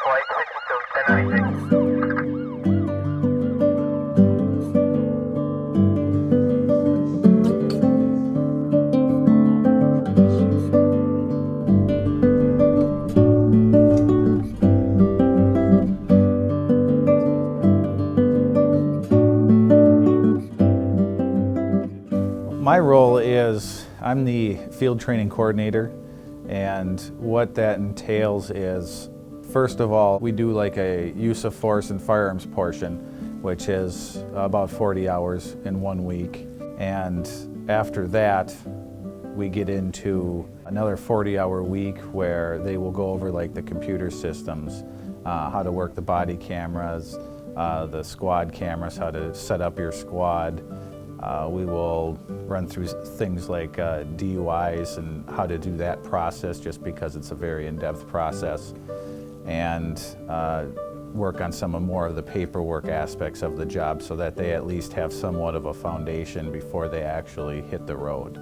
Flight 6 until 1096. My role is I'm the field training coordinator, and what that entails is, first of all, we do like a use of force and firearms portion, which is about 40 hours in 1 week. And after that, we get into another 40-hour week where they will go over like the computer systems, how to work the body cameras, the squad cameras, how to set up your squad. We will run through things like DUIs and how to do that process, just because it's a very in-depth process, and work on some more of the paperwork aspects of the job so that they at least have somewhat of a foundation before they actually hit the road.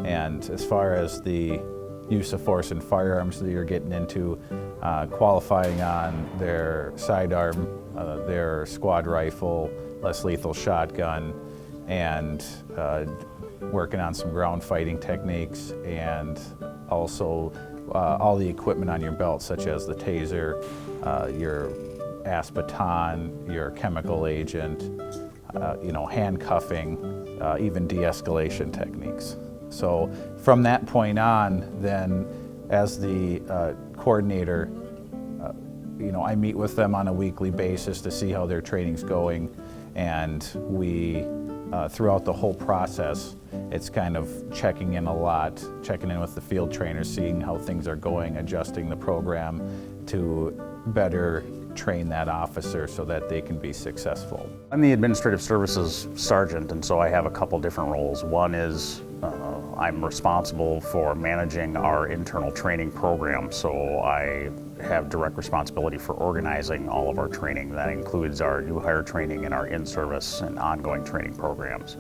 And as far as the use of force and firearms that you're getting into, qualifying on their sidearm, their squad rifle, less lethal shotgun, and working on some ground fighting techniques, and also all the equipment on your belt, such as the taser, your AS baton, your chemical agent, handcuffing, even de-escalation techniques. So from that point on, then as the coordinator, I meet with them on a weekly basis to see how their training's going, and we throughout the whole process, it's kind of checking in a lot, checking in with the field trainers, seeing how things are going, adjusting the program to better train that officer so that they can be successful. I'm the Administrative Services Sergeant, and so I have a couple different roles. One is I'm responsible for managing our internal training program, so I have direct responsibility for organizing all of our training. That includes our new hire training and our in-service and ongoing training programs.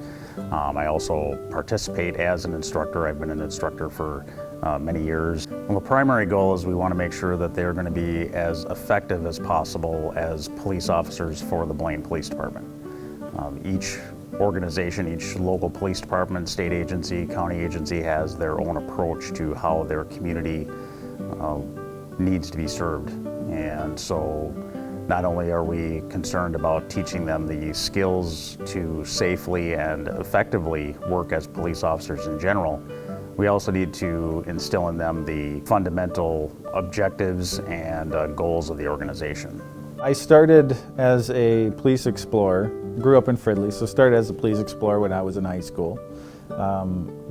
I also participate as an instructor. I've been an instructor for many years. Well, the primary goal is we want to make sure that they're going to be as effective as possible as police officers for the Blaine Police Department. Each organization, each local police department, state agency, county agency has their own approach to how their community needs to be served. And so not only are we concerned about teaching them the skills to safely and effectively work as police officers in general, we also need to instill in them the fundamental objectives and goals of the organization. I started as a police explorer, grew up in Fridley, so started as a police explorer when I was in high school.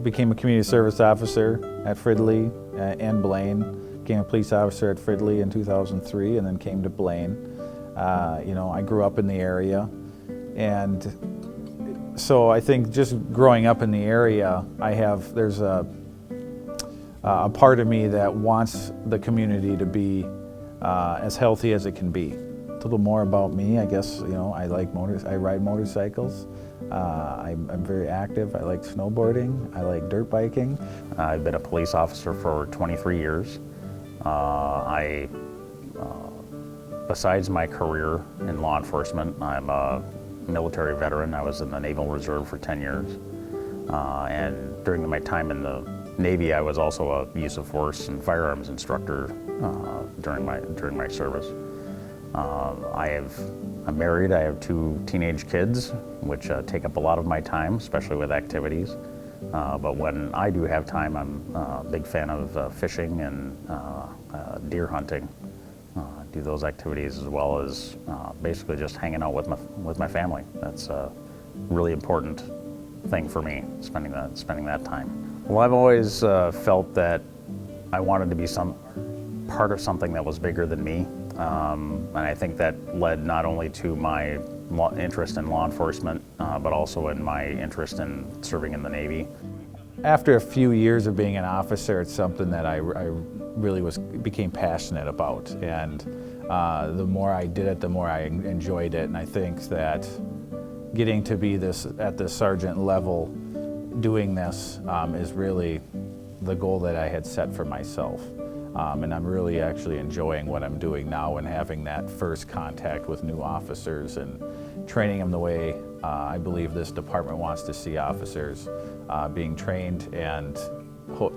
Became a community service officer at Fridley and Blaine. Became a police officer at Fridley in 2003, and then came to Blaine. I grew up in the area, and so I think just growing up in the area, there's a part of me that wants the community to be as healthy as it can be. A little more about me, I guess. I ride motorcycles. I'm very active. I like snowboarding. I like dirt biking. I've been a police officer for 23 years. Besides my career in law enforcement, I'm a military veteran. I was in the Naval Reserve for 10 years. And during my time in the Navy, I was also a use of force and firearms instructor during my service. I'm married. I have 2 teenage kids, which take up a lot of my time, especially with activities. But when I do have time, I'm a big fan of fishing and deer hunting. Do those activities, as well as basically just hanging out with my family. That's a really important thing for me, spending that time. Well, I've always felt that I wanted to be part of something that was bigger than me. And I think that led not only to my interest in law enforcement, but also in my interest in serving in the Navy. After a few years of being an officer, it's something that I really became passionate about. And the more I did it, the more I enjoyed it. And I think that getting to be at the sergeant level, doing this is really the goal that I had set for myself. And I'm really actually enjoying what I'm doing now and having that first contact with new officers and training them the way I believe this department wants to see officers being trained and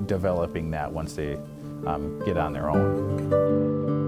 developing that once they get on their own.